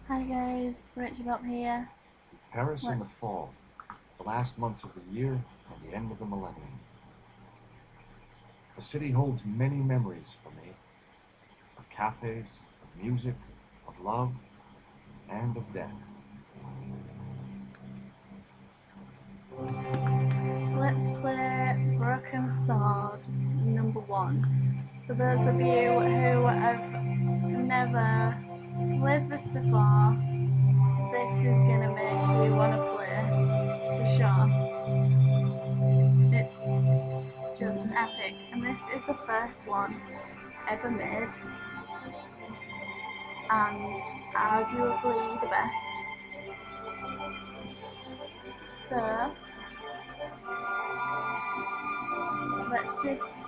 Hi guys, Rachybop here. Paris in the Let's fall, the last months of the year and the end of the millennium. The city holds many memories for me, of cafes, of music, of love, and of death. play Broken Sword #1. For those of you who have never played this before, this is gonna make you wanna play for sure. It's just epic, and this is the first one ever made, and arguably the best. So let's just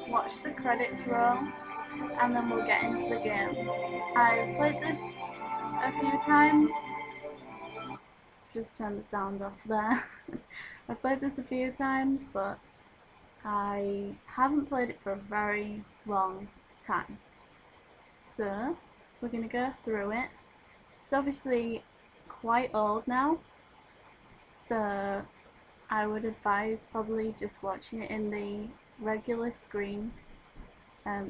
watch the credits roll and then we'll get into the game. I've played this a few times. Just turn the sound off there. I've played this a few times, but I haven't played it for a very long time. So we're going to go through it. It's obviously quite old now, so I would advise probably just watching it in the regular screen.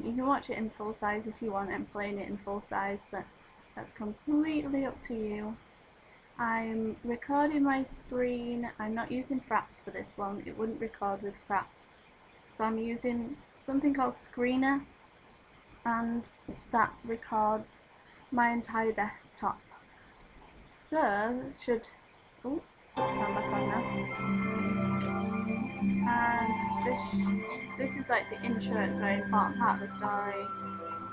You can watch it in full size if you want and playing it in full size, but that's completely up to you. I'm recording my screen. I'm not using Fraps for this one. It wouldn't record with Fraps. So I'm using something called Screener, and that records my entire desktop. So it should... Oh, sound back on now. And this is like the intro. It's a very important part of the story.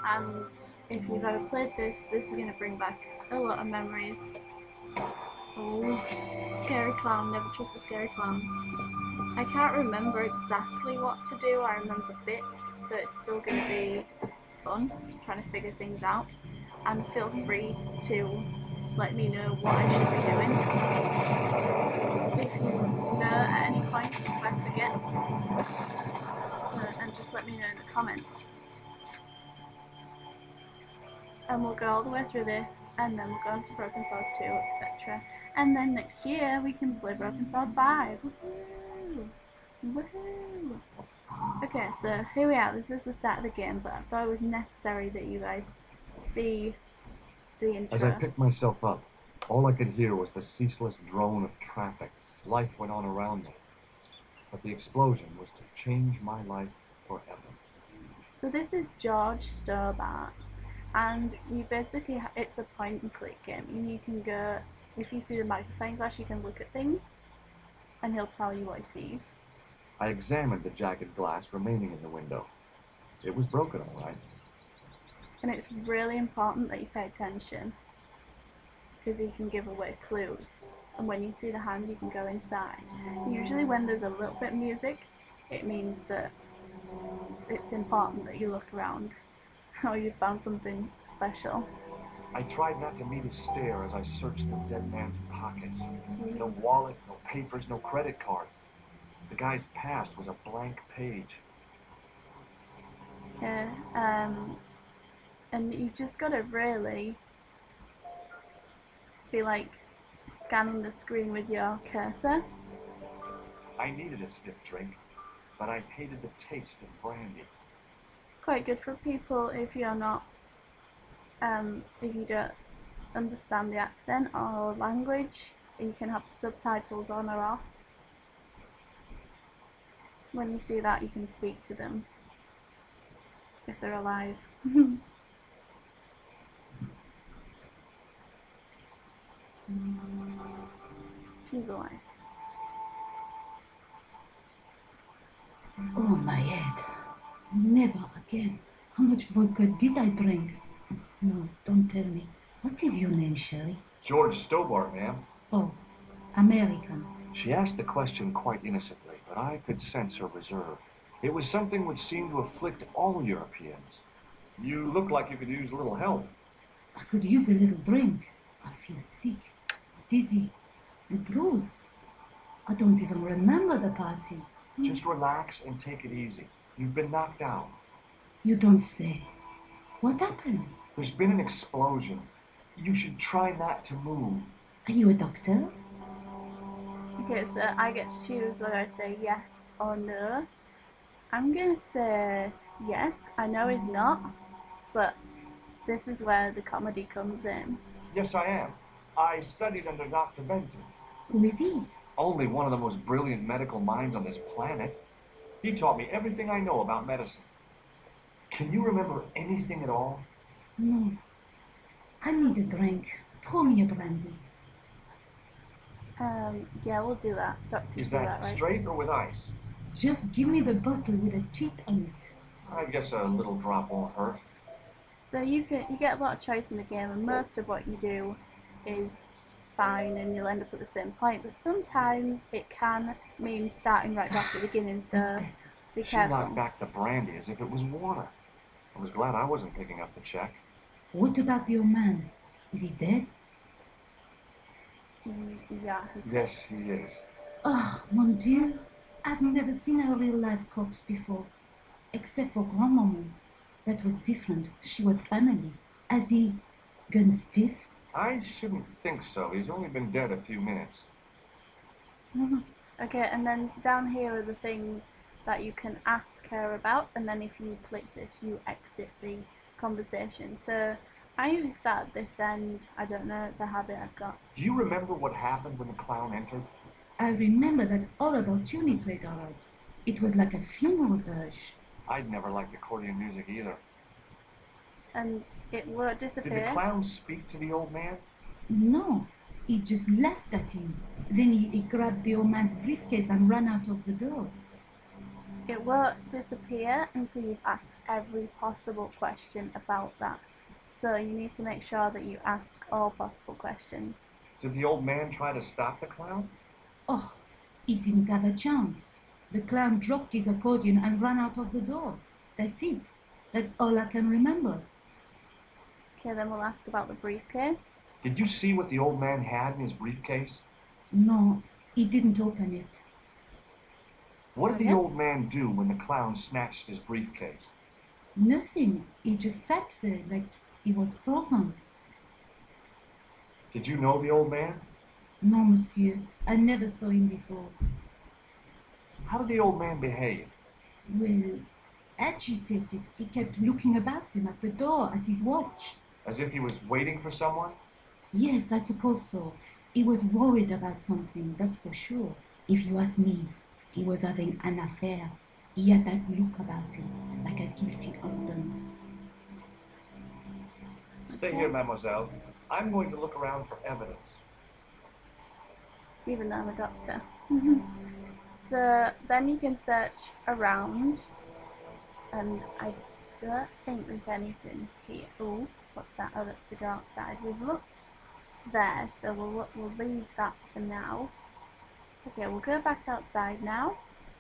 And if you've ever played this is going to bring back a lot of memories. Oh, scary clown, never trust a scary clown. I can't remember exactly what to do, I remember bits, so it's still going to be fun trying to figure things out. And feel free to let me know what I should be doing. If you know at any point if I forget, and just let me know in the comments. And we'll go all the way through this, and then we'll go into Broken Sword 2, etc. And then next year we can play Broken Sword 5. Woohoo! Woohoo! Okay, so here we are. This is the start of the game, but I thought it was necessary that you guys see the intro. As I picked myself up, all I could hear was the ceaseless drone of traffic. Life went on around me, but the explosion was to change my life forever. So this is George Stobart, and you basically, it's a point and click game, and you can go, if you see the magnifying glass, you can look at things, and he'll tell you what he sees. I examined the jagged glass remaining in the window. It was broken, all right. And it's really important that you pay attention, because he can give away clues. And when you see the hand, you can go inside. Usually when there's a little bit of music, it means that it's important that you look around, or you found something special. I tried not to meet his stare as I searched the dead man's pockets. No wallet, no papers, no credit card. The guy's past was a blank page. Yeah, and you just gotta really be like scanning the screen with your cursor. I needed a stiff drink, but I hated the taste of brandy. It's quite good for people if you're not, if you don't understand the accent or language. You can have the subtitles on or off. When you see that, you can speak to them if they're alive. She's alive. Oh, my head. Never again. How much vodka did I drink? No, don't tell me. What is your name, Shelley? George Stobart, ma'am. Oh, American. She asked the question quite innocently, but I could sense her reserve. It was something which seemed to afflict all Europeans. You look like you could use a little help. I could use a little drink. I feel sick, dizzy, and bruised. I don't even remember the party. Just relax and take it easy. You've been knocked out. You don't say. What happened? There's been an explosion. You should try not to move. Are you a doctor? Okay, so I get to choose whether I say yes or no. I'm gonna say yes. I know he's not, but this is where the comedy comes in. Yes, I am. I studied under Dr. Benton. Who is he? Only one of the most brilliant medical minds on this planet. He taught me everything I know about medicine. Can you remember anything at all? No. I need a drink. Pour me a brandy. Yeah, we'll do that. Doctors Is do that, that right? straight or with ice? Just give me the bottle with a cheat on it. I guess a little drop won't hurt. So you get a lot of choice in the game, and most of what you do is fine, and you'll end up at the same point. But sometimes it can mean starting right back at the beginning. So be She knocked careful. back the brandy as if it was water. I was glad I wasn't picking up the check. What about the old man? Is he dead? Yeah, he's Yes, he is. Oh, mon Dieu. I've never seen a real life corpse before. Except for grandmama. That was different. She was family. Has he gone stiff? I shouldn't think so. He's only been dead a few minutes. Okay, and then down here are the things that you can ask her about, and then if you click this, you exit the conversation. So I usually start at this end. I don't know, it's a habit I've got. Do you remember what happened when the clown entered? I remember that all about Tuni played out. It was like a funeral dirge. I'd never liked accordion music either. And it won't Did the disappear. clown speak to the old man? No, he just laughed at him. Then he grabbed the old man's briefcase and ran out of the door. It won't disappear until you've asked every possible question about that. So you need to make sure that you ask all possible questions. Did the old man try to stop the clown? Oh, he didn't have a chance. The clown dropped his accordion and ran out of the door. That's it. That's all I can remember. Okay, then we'll ask about the briefcase. Did you see what the old man had in his briefcase? No, he didn't open it. What did Okay. the old man do when the clown snatched his briefcase? Nothing. He just sat there like he was frozen. Did you know the old man? No, monsieur. I never saw him before. How did the old man behave? Well, agitated. He kept looking about him at the door, at his watch. As if he was waiting for someone? Yes, I suppose so. He was worried about something, that's for sure. If you ask me, he was having an affair. He had that look about him, like a guilty husband. Stay here, mademoiselle. I'm going to look around for evidence. Even though I'm a doctor. So then you can search around, and I don't think there's anything here. Oh, what's that? Oh, that's to go outside. We've looked there, so we'll leave that for now. Okay, we'll go back outside now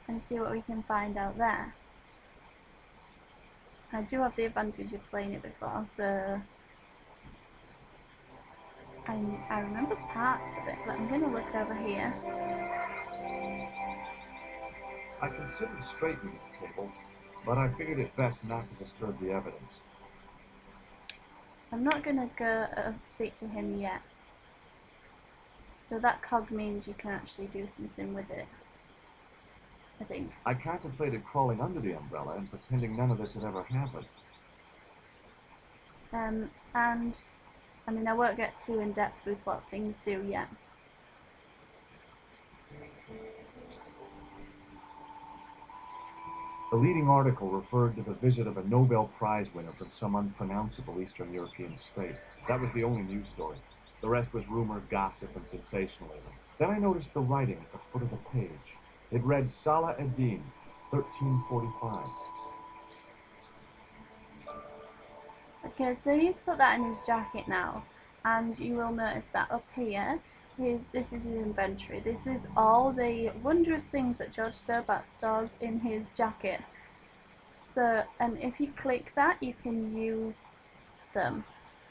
and see what we can find out there. I do have the advantage of playing it before, so I remember parts of it, but I'm going to look over here. I considered straightening the table, but I figured it best not to disturb the evidence. I'm not going to go speak to him yet. So that cog means you can actually do something with it, I think. I contemplated crawling under the umbrella and pretending none of this had ever happened. And I mean, I won't get too in depth with what things do yet. The leading article referred to the visit of a Nobel Prize winner from some unpronounceable Eastern European state. That was the only news story. The rest was rumor, gossip, and sensationalism. Then I noticed the writing at the foot of the page. It read Salah ad-Din, 1345. Okay, so he's put that in his jacket now, and you will notice that up here, this is his inventory. This is all the wondrous things that George Stobart stores in his jacket. So, and if you click that, you can use them.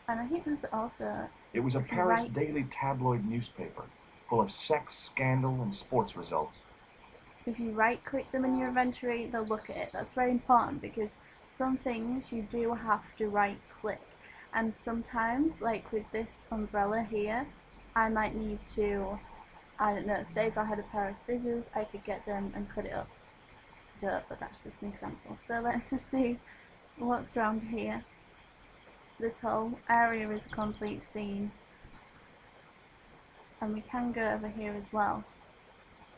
And I think there's also... It was a Paris daily tabloid newspaper, full of sex, scandal, and sports results. If you right-click them in your inventory, they'll look at it. That's very important because some things you do have to right-click. And sometimes, like with this umbrella here, I might need to, I don't know, say if I had a pair of scissors, I could get them and cut it up. Duh, but that's just an example. So let's just see what's around here. This whole area is a complete scene. And we can go over here as well.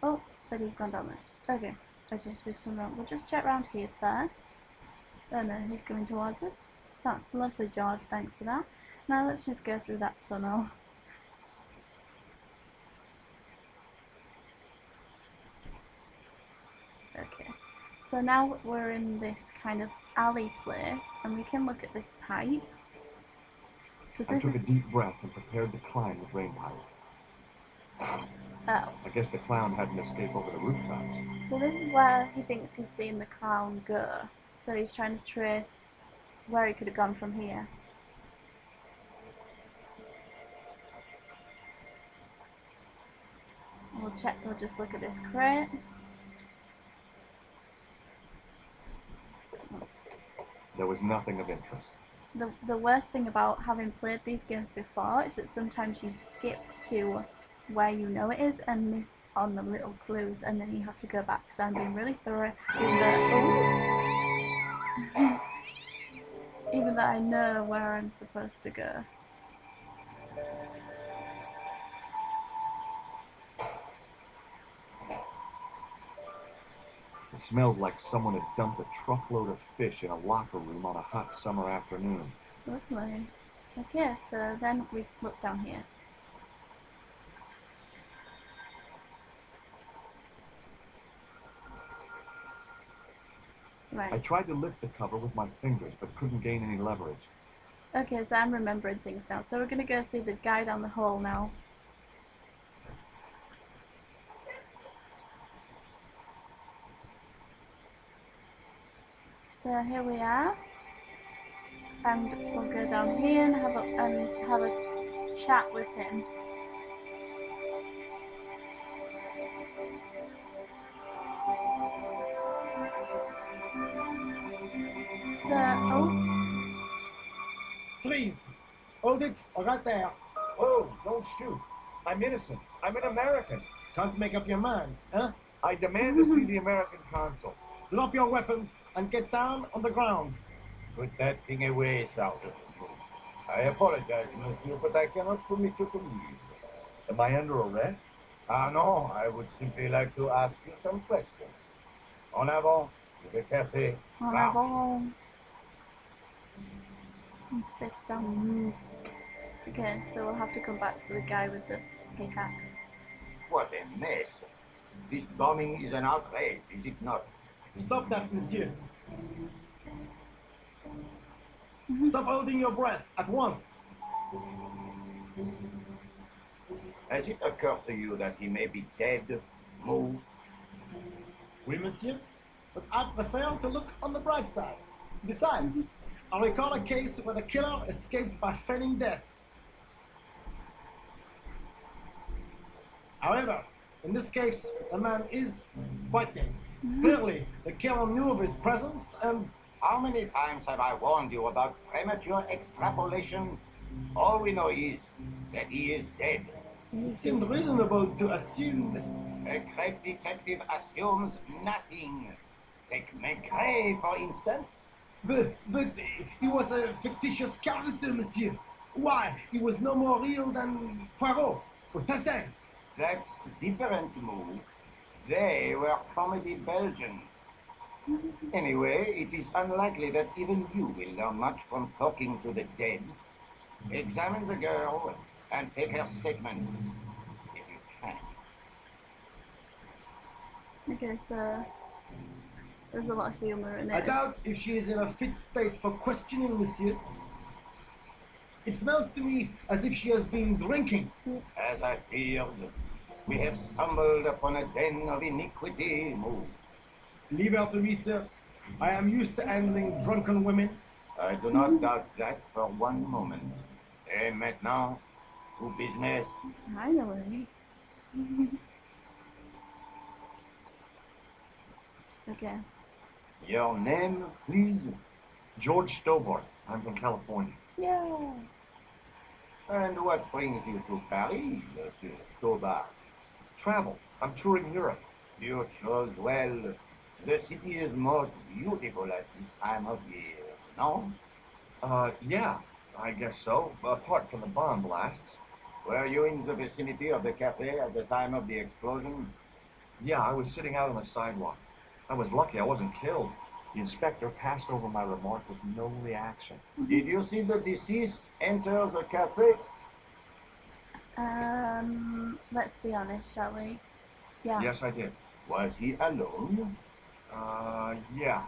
Oh, but he's gone down there. Okay, okay, so he's coming around. We'll just check around here first. Oh no, he's coming towards us. That's lovely, George, thanks for that. Now let's just go through that tunnel. Okay, so now we're in this kind of alley place, and we can look at this pipe. I took a deep breath and prepared to climb the drain pipe. Oh. I guess the clown had an escape over the rooftops. So this is where he thinks he's seen the clown go. So he's trying to trace where he could have gone from here. We'll just look at this crate. There was nothing of interest. The worst thing about having played these games before is that sometimes you skip to where you know it is and miss on the little clues, and then you have to go back. So I'm being really thorough, even though I know where I'm supposed to go. It smelled like someone had dumped a truckload of fish in a locker room on a hot summer afternoon. Lovely. Okay, so then we look down here. Right. I tried to lift the cover with my fingers, but couldn't gain any leverage. Okay, so I'm remembering things now. So we're going to go see the guy down the hall now. So here we are. And we'll go down here and have a chat with him. So, oh. Please, hold it right there. Oh, don't shoot. I'm innocent. I'm an American. Can't make up your mind, huh? I demand to see the American consul. Drop your weapon and get down on the ground. Put that thing away, Sergeant. I apologize, monsieur, but I cannot permit you to leave. Am I under arrest? Ah, no, I would simply like to ask you some questions. En avant, the café. En avant. Inspector. Okay, so we'll have to come back to the guy with the pickaxe. What a mess. This bombing is an outrage, is it not? Stop that, monsieur. Stop holding your breath at once. Has it occurred to you that he may be dead, moved? Oui, monsieur, but I prefer to look on the bright side. Besides, I recall a case where the killer escaped by feigning death. However, in this case, the man is quite dead. Clearly, the killer knew of his presence and... How many times have I warned you about premature extrapolation? All we know is that he is dead. It seemed reasonable to assume that... A great detective assumes nothing. Take Maigret, for instance. But he was a fictitious character, monsieur. Why? He was no more real than Poirot or Tintin. That's different move. They were comedy Belgians. Anyway, it is unlikely that even you will learn much from talking to the dead. Examine the girl and take her statement, if you can. Okay, so there's a lot of humour in it. I doubt if she is in a fit state for questioning, monsieur. It smells to me as if she has been drinking. Oops. As I feared, we have stumbled upon a den of iniquity. Move. Leave her to me, sir. I am used to handling drunken women. I do not doubt that for one moment. Et maintenant, to business. Finally. Okay. Your name, please? George Stobart. I'm from California. Yeah. And what brings you to Paris, Monsieur Scarborough? Travel. I'm touring Europe. You chose well. The city is most beautiful at this time of year, no? Yeah, I guess so. Apart from the bomb blasts. Were you in the vicinity of the cafe at the time of the explosion? Yeah, I was sitting out on the sidewalk. I was lucky I wasn't killed. The inspector passed over my remark with no reaction. Did you see the deceased enter the cafe? Let's be honest, shall we? Yeah. Yes, I did. Was he alone? Yeah.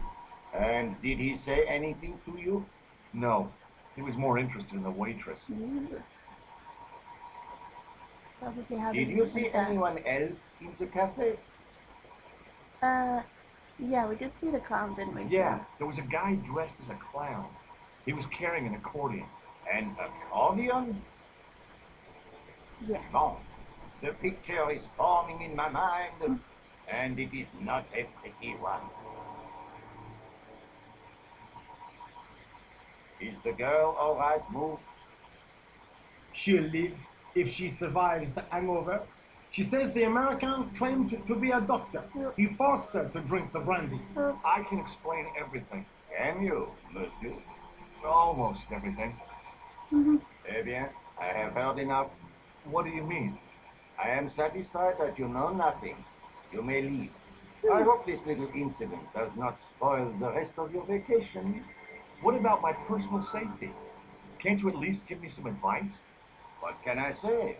And did he say anything to you? No. He was more interested in the waitress. Ooh. Probably Did having you see an affair. anyone else in the cafe? Yeah, we did see the clown, didn't we? Yeah, there was a guy dressed as a clown. He was carrying an accordion. An accordion? Yes. No. The picture is forming in my mind, and it is not a pretty one. Is the girl all right, Moo? She'll live if she survives the hangover. She says the American claimed to be a doctor. He forced her to drink the brandy. Oops. I can explain everything. Can you, Monsieur? Almost everything. Eh bien, I have heard enough. What do you mean? I am satisfied that you know nothing. You may leave. I hope this little incident does not spoil the rest of your vacation. What about my personal safety? Can't you at least give me some advice? What can I say?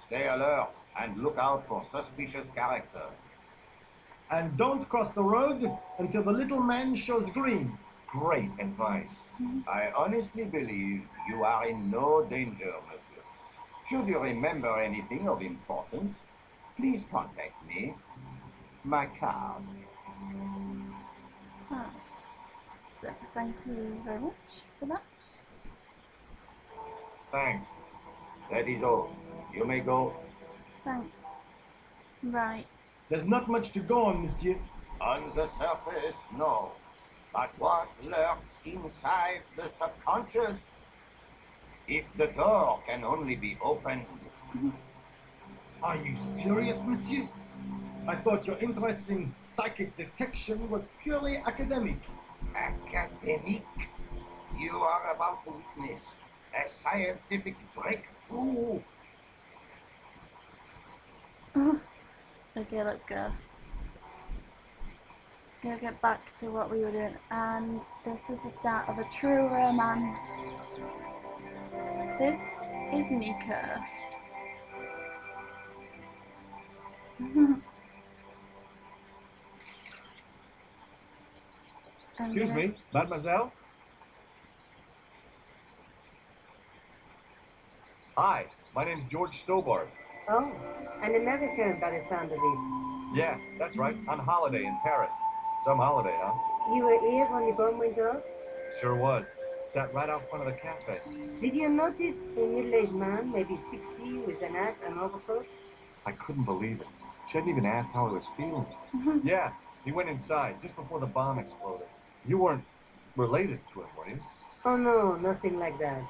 Stay alert and look out for suspicious characters. And don't cross the road until the little man shows green. Great advice. I honestly believe you are in no danger, Monsieur. Should you remember anything of importance, please contact me. My card. Oh. So, thank you very much for that. Thanks. That is all. You may go. Thanks. Right. There's not much to go on, monsieur. On the surface, no. But what lurks inside the subconscious? If the door can only be opened. Are you serious, monsieur? I thought your interest in psychic detection was purely academic. Academic? You are about to witness a scientific breakthrough. Okay, let's go. Let's go get back to what we were doing. And this is the start of a true romance. This is Nico. Excuse me, mademoiselle? Hi, my name's George Stobart. Oh, an American by the sound of it. Yeah, that's right. On holiday in Paris. Some holiday, huh? You were here when the bomb went off? Sure was. Sat right out front of the cafe. Did you notice a middle-aged man, maybe 60, with an hat and overcoat? I couldn't believe it. She hadn't even asked how I was feeling. Yeah, he went inside just before the bomb exploded. You weren't related to him, were you? Oh no, nothing like that.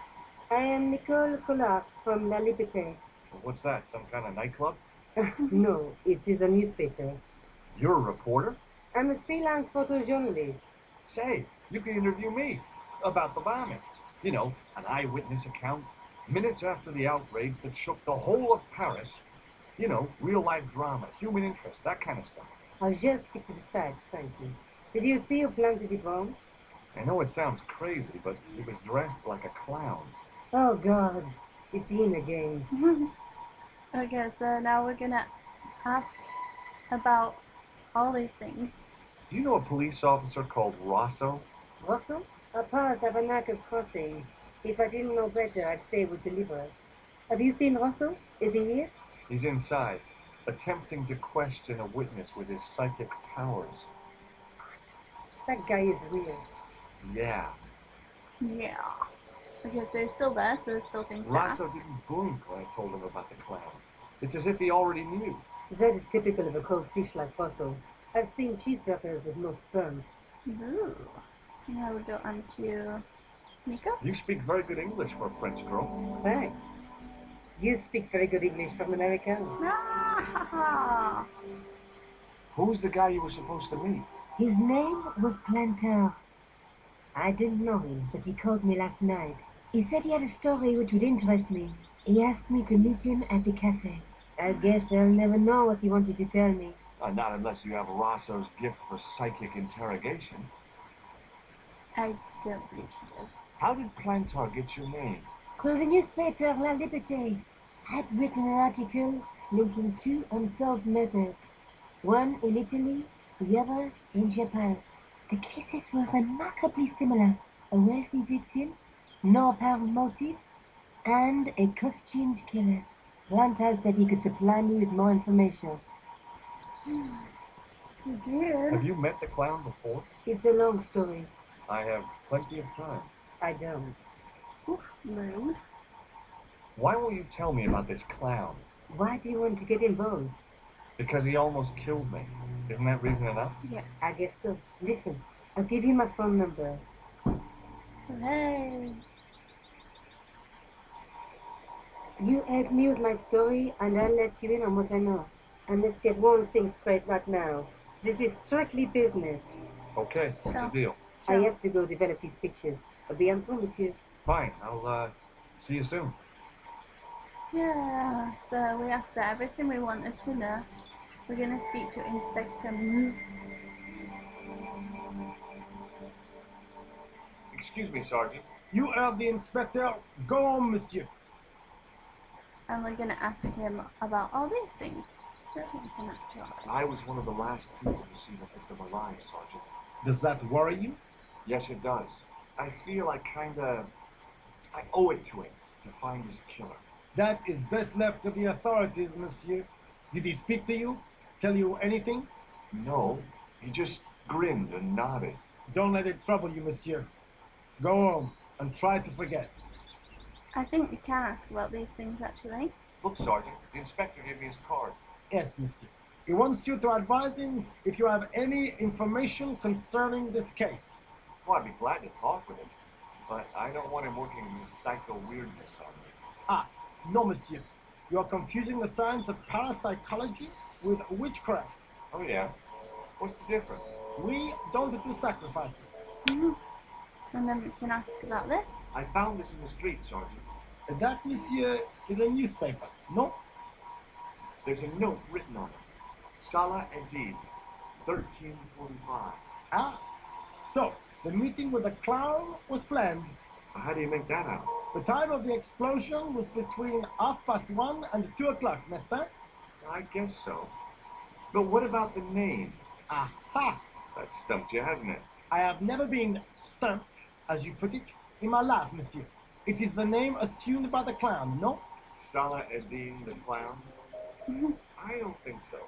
I am Nicole Collard from La Liberté. What's that, some kind of nightclub? No, it is a newspaper. You're a reporter? I'm a freelance photojournalist. Say, you can interview me about the bombing. You know, an eyewitness account. Minutes after the outrage that shook the whole of Paris. You know, real-life drama, human interest, that kind of stuff. I'll just stick to the facts, thank you. Did you see who planted the bomb? I know it sounds crazy, but he was dressed like a clown. Oh God, it's in again. Okay, so now we're gonna ask about all these things. Do you know a police officer called Rosso? Russell? Apart Tabernacle Crossing. If I didn't know better, I'd say we deliver. Have you seen Russell? Is he here? He's inside, attempting to question a witness with his psychic powers. That guy is weird. Yeah. Yeah. Okay, so he's still there, so there's still things to ask. Rosso didn't blink when I told him about the clown. It's as if he already knew. That is typical of a cold fish like Russell. I've seen cheeseburgers with no sperm. Ooh. Now we go on to Nico? You speak very good English for a French girl. Thanks. You speak very good English from America. Ah, Who's the guy you were supposed to meet? His name was Planter. I didn't know him, but he called me last night. He said he had a story which would interest me. He asked me to meet him at the cafe. I guess I'll never know what he wanted to tell me. Not unless you have Rosso's gift for psychic interrogation. I don't believe she does. How did Plantar get your name? Through the newspaper La Liberté had written an article linking two unsolved murders. One in Italy, the other in Japan. The cases were remarkably similar. A wealthy victim, no apparent motive, and a costumed killer. Plantar said he could supply me with more information. You did? Have you met the clown before? It's a long story. I have plenty of time. I don't. Oof, rude. Why won't you tell me about this clown? Why do you want to get involved? Because he almost killed me. Isn't that reason enough? Yes. I guess so. Listen, I'll give you my phone number. Hey. You help me with my story, and I'll let you in on what I know. And let's get one thing straight right now. This is strictly business. Okay, what's the deal? I have to go develop these pictures. I'll be on phone with you. Fine, I'll see you soon. Yeah, so we asked her everything we wanted to know. We're going to speak to Inspector Moo. Excuse me, Sergeant. You are the inspector. Go on, monsieur. And we're going to ask him about all these things. Don't think we can ask you all this. I was one of the last people to see the victim alive, Sergeant. Does that worry you? Yes, it does. I feel I owe it to him to find his killer. That is best left to the authorities, monsieur. Did he speak to you? Tell you anything? No, he just grinned and nodded. Don't let it trouble you, monsieur. Go home and try to forget. I think we can ask about these things, actually. Look, Sergeant, the inspector gave me his card. Yes, monsieur. He wants you to advise him if you have any information concerning this case. Well, I'd be glad to talk with him, but I don't want him working with psycho weirdness on me. Ah, no, monsieur. You are confusing the science of parapsychology with witchcraft. Oh, yeah? What's the difference? We don't do sacrifices. And then we can ask about this. I found this in the street, Sergeant. That, monsieur, is a newspaper, no? There's a note written on it. Salah Edid, 1345. Ah, so the meeting with the clown was planned. How do you make that out? The time of the explosion was between 1:30 and 2 o'clock, n'est-ce pas? I guess so. But what about the name? Aha! That stumped you, hasn't it? I have never been stumped, as you put it, in my life, monsieur. It is the name assumed by the clown, no? Salah Eddin the clown? I don't think so.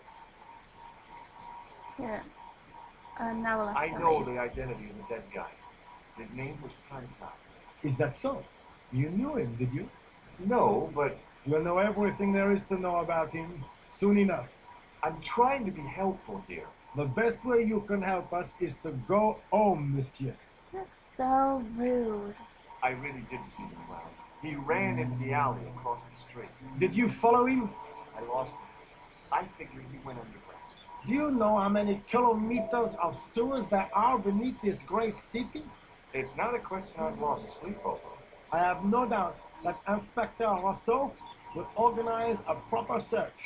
Yeah. Now we'll ask I about know these. the identity of the dead guy. His name was Plantar. Is that so? You knew him, did you? No, but You'll know everything there is to know about him soon enough. I'm trying to be helpful here. The best way you can help us is to go home, monsieur. That's so rude. I really did see him well. He ran into the alley across the street. Did you follow him? I lost him. I figured he went underground. Do you know how many kilometers of sewers there are beneath this great city? It's not a question I've lost sleep over. I have no doubt that Inspector Rousseau will organize a proper search.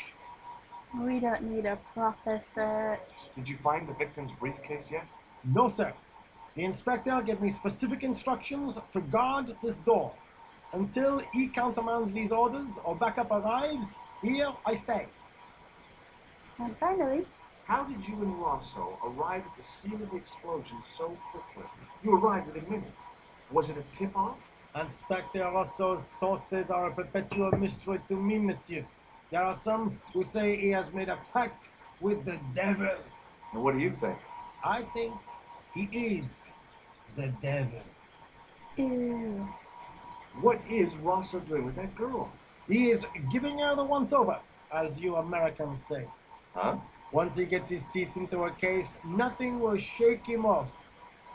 We don't need a proper search. Did you find the victim's briefcase yet? No, sir. The inspector gave me specific instructions to guard this door. Until he countermands these orders or backup arrives, here I stay. And finally, How did you and Rosso arrive at the scene of the explosion so quickly? You arrived within minutes. Was it a tip-off? Inspector Rousseau's sources are a perpetual mystery to me, monsieur. There are some who say he has made a pact with the devil. And what do you think? I think he is the devil. ew. What is Rosso doing with that girl? He is giving her the once-over, as you Americans say. Huh? Once he gets his teeth into a case, nothing will shake him off.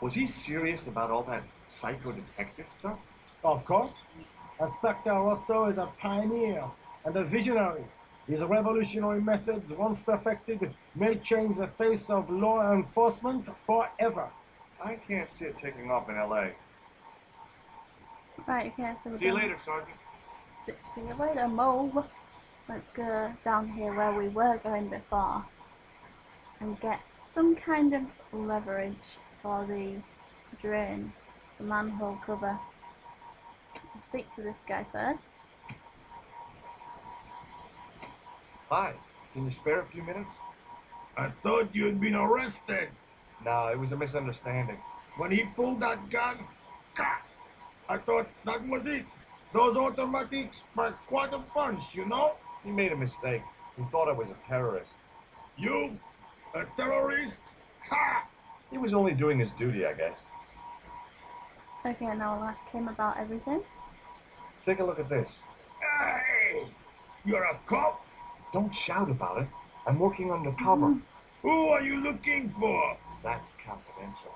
Was he serious about all that psycho-detective stuff? Of course, Inspector Rosso is a pioneer and a visionary. His revolutionary methods, once perfected, may change the face of law enforcement forever. I can't see it taking off in L.A. Right, okay, so we're See you going. later, Sergeant. See you later, Mo. Let's go down here where we were going before and get some kind of leverage for the drain, the manhole cover. I'll speak to this guy first. Hi. Can you spare a few minutes? I thought you had been arrested. No, it was a misunderstanding. When he pulled that gun, I thought that was it. Those automatics packed quite a punch, you know? He made a mistake. He thought I was a terrorist. You? A terrorist? Ha! He was only doing his duty, I guess. Okay, now I'll ask him about everything. Take a look at this. Hey! You're a cop? Don't shout about it. I'm working undercover. Who are you looking for? That's confidential.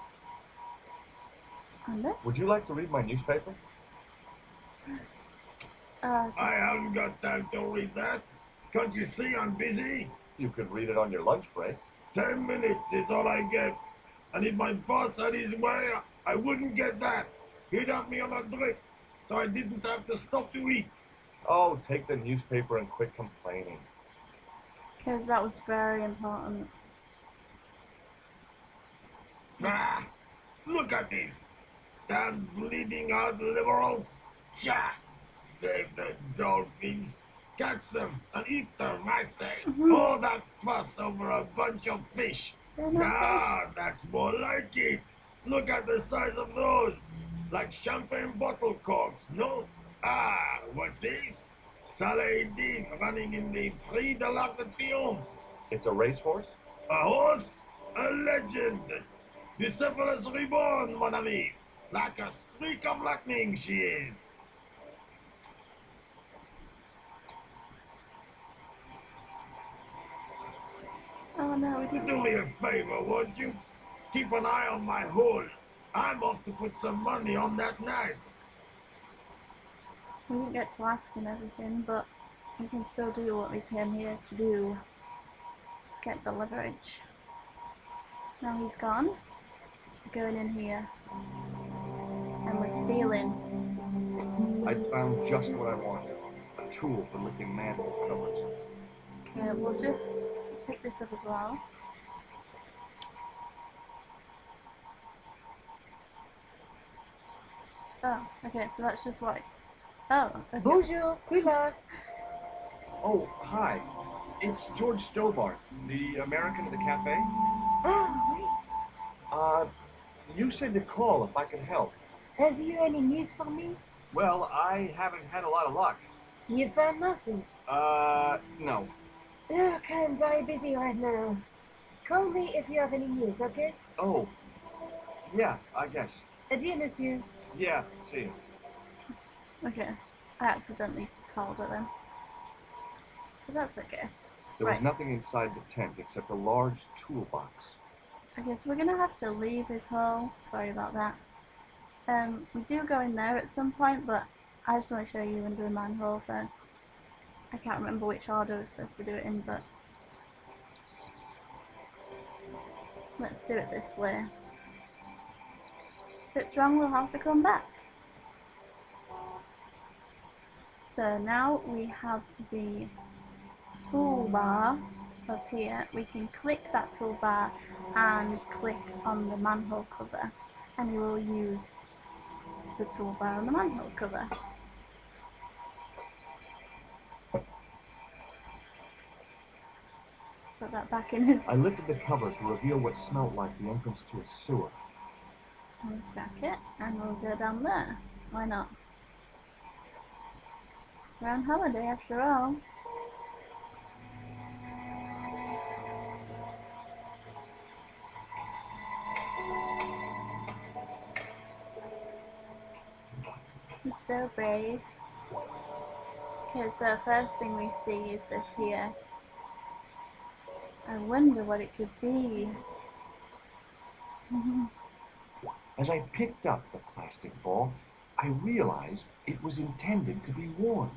And this? Would you like to read my newspaper? I haven't got time to read that. Can't you see I'm busy? You could read it on your lunch break. 10 minutes is all I get. And if my boss had his way, I wouldn't get that. He'd have me on a drip, so I didn't have to stop to eat. Oh, take the newspaper and quit complaining. Because that was very important. Ah, look at this. Damn bleeding out liberals. Cha! Save the dolphins. Catch them and eat them, I say. All that fuss over a bunch of fish. They're not fish. That's more like it. Look at the size of those. Like champagne bottle corks, no? Ah, what's this? Saladin running in the Prix de l'Arc-de-Triomphe. It's a racehorse? A horse? A legend. Bucephalus reborn, mon ami. Like a streak of lightning she is. Oh no, we didn't. Do me a favor, won't you? Keep an eye on my hole. I'm off to put some money on that knife. We didn't get to ask him everything, but we can still do what we came here to do. Get the leverage. Now he's gone. We're going in here. And we're stealing this. I found just what I wanted. A tool for lifting manhole covers. Okay, we'll just pick this up as well. Oh, okay, so that's just what. Oh, okay. Bonjour, Kula. Oh, hi. It's George Stobart, the American at the cafe. Ah, oui. You said to call if I could help. Have you any news for me? Well, I haven't had a lot of luck. You found nothing. No. Look, I'm very busy right now. Call me if you have any news, okay? Oh, yeah, I guess. Adieu, monsieur. Yeah, see you. Okay, I accidentally called it then. But that's okay. There was nothing inside the tent except a large toolbox. Okay, so we're gonna have to leave his hole. Sorry about that. We do go in there at some point, but I just want to show you into the manhole first. I can't remember which order we're supposed to do it in, but let's do it this way. If it's wrong, we'll have to come back. So now we have the toolbar up here. We can click that toolbar and click on the manhole cover, and we will use the toolbar on the manhole cover. Put that back in his I lifted the cover to reveal what smelled like the entrance to a sewer. jacket, and we'll go down there. Why not? We're on holiday after all. He's so brave. Okay, so first thing we see is this here. I wonder what it could be. As I picked up the plastic ball, I realized it was intended to be worn.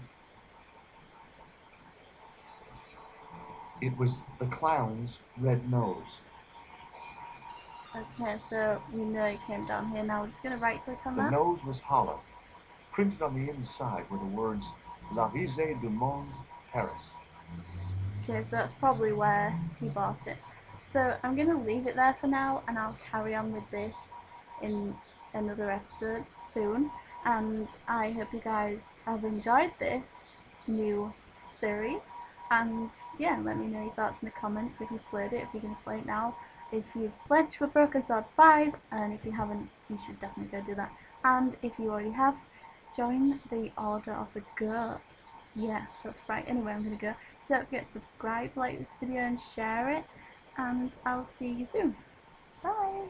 It was the clown's red nose. Okay, so we know it came down here. Now we're just going to right click on The that. nose was hollow. Printed on the inside were the words La Visée du Monde, Paris. Okay, so that's probably where he bought it. So I'm going to leave it there for now, and I'll carry on with this in another episode soon. And I hope you guys have enjoyed this new series. And yeah, let me know your thoughts in the comments if you've played it, if you're going to play it now. If you've played Super Broken Sword 5, and if you haven't, you should definitely go do that. And if you already have, join the Order of the Goat. Yeah, that's right. Anyway, I'm going to go. Don't forget to subscribe, like this video and share it. And I'll see you soon. Bye!